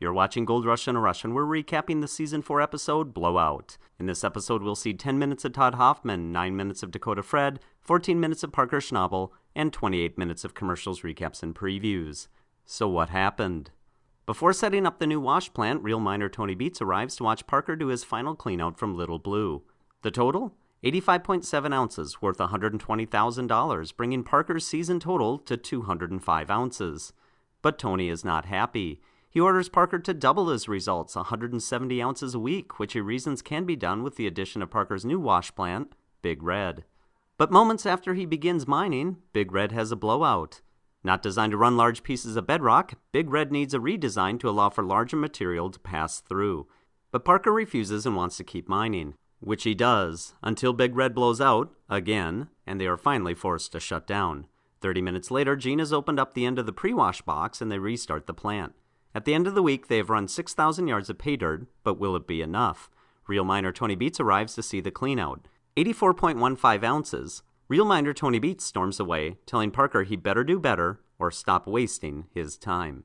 You're watching Gold Rush in a Rush, and we're recapping the Season 4 episode, Blowout. In this episode, we'll see 10 minutes of Todd Hoffman, 9 minutes of Dakota Fred, 14 minutes of Parker SCHNABEL, and 28 minutes of commercials, recaps, and previews. So what happened? Before setting up the new wash plant, Real Miner Tony Beats arrives to watch Parker do his final cleanout from Little Blue. The total? 85.7 ounces, worth $120,000, bringing Parker's season total to 205 ounces. But Tony is not happy. He orders Parker to double his results, 170 ounces a week, which he reasons can be done with the addition of Parker's new wash plant, Big Red. But moments after he begins mining, Big Red has a blowout. Not designed to run large pieces of bedrock, Big Red needs a redesign to allow for larger material to pass through. But Parker refuses and wants to keep mining, which he does, until Big Red blows out, again, and they are finally forced to shut down. 30 minutes later, Gene has opened up the end of the pre-wash box and they restart the plant. At the end of the week, they have run 6,000 yards of pay dirt, but will it be enough? Real Miner Tony Beats arrives to see the cleanout. 84.15 ounces. Real Miner Tony Beats storms away, telling Parker he better do better or stop wasting his time.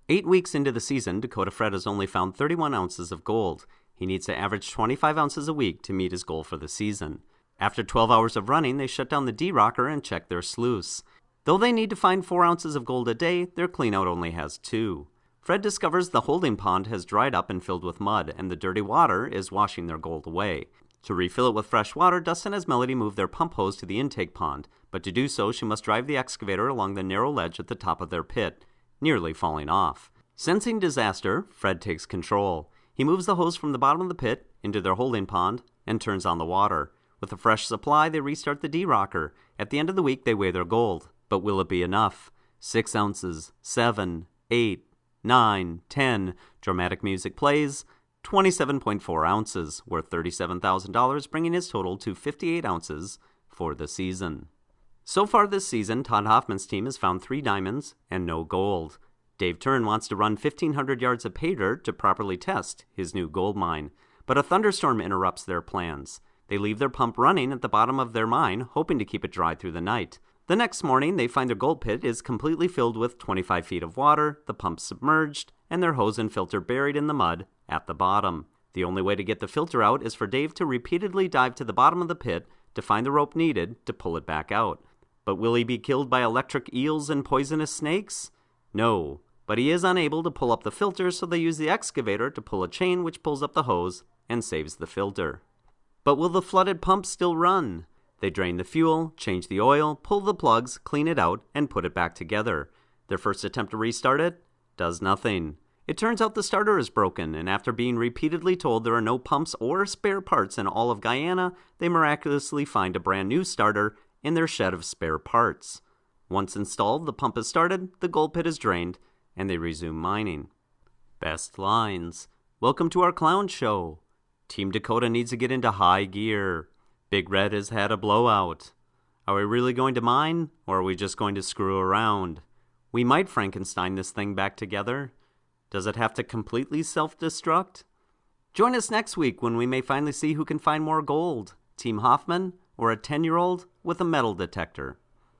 8 weeks into the season, Dakota Fred has only found 31 ounces of gold. He needs to average 25 ounces a week to meet his goal for the season. After 12 hours of running, they shut down the D-Rocker and check their sluice. Though they need to find 4 ounces of gold a day, their cleanout only has 2. Fred discovers the holding pond has dried up and filled with mud, and the dirty water is washing their gold away. To refill it with fresh water, Dustin has Melody move their pump hose to the intake pond, but to do so, she must drive the excavator along the narrow ledge at the top of their pit, nearly falling off. Sensing disaster, Fred takes control. He moves the hose from the bottom of the pit into their holding pond and turns on the water. With a fresh supply, they restart the D-Rocker. At the end of the week, they weigh their gold. But will it be enough? 6 ounces, 7, 8, 9, 10, dramatic music plays, 27.4 ounces, worth $37,000, bringing his total to 58 ounces for the season. So far this season, Todd Hoffman's team has found 3 diamonds and no gold. Dave Turn wants to run 1,500 yards of pay dirt to properly test his new gold mine, but a thunderstorm interrupts their plans. They leave their pump running at the bottom of their mine, hoping to keep it dry through the night. The next morning, they find their gold pit is completely filled with 25 feet of water, the pump submerged, and their hose and filter buried in the mud at the bottom. The only way to get the filter out is for Dave to repeatedly dive to the bottom of the pit to find the rope needed to pull it back out. But will he be killed by electric eels and poisonous snakes? No, but he is unable to pull up the filter, so they use the excavator to pull a chain which pulls up the hose and saves the filter. But will the flooded pump still run? They drain the fuel, change the oil, pull the plugs, clean it out, and put it back together. Their first attempt to restart it does nothing. It turns out the starter is broken, and after being repeatedly told there are no pumps or spare parts in all of Guyana, they miraculously find a brand new starter in their shed of spare parts. Once installed, the pump is started, the gold pit is drained, and they resume mining. Best lines. Welcome to our clown show. Team Dakota needs to get into high gear. Big Red has had a blowout. Are we really going to mine, or are we just going to screw around? We might Frankenstein this thing back together. Does it have to completely self-destruct? Join us next week when we may finally see who can find more gold, Team Hoffman or a 10-year-old with a metal detector.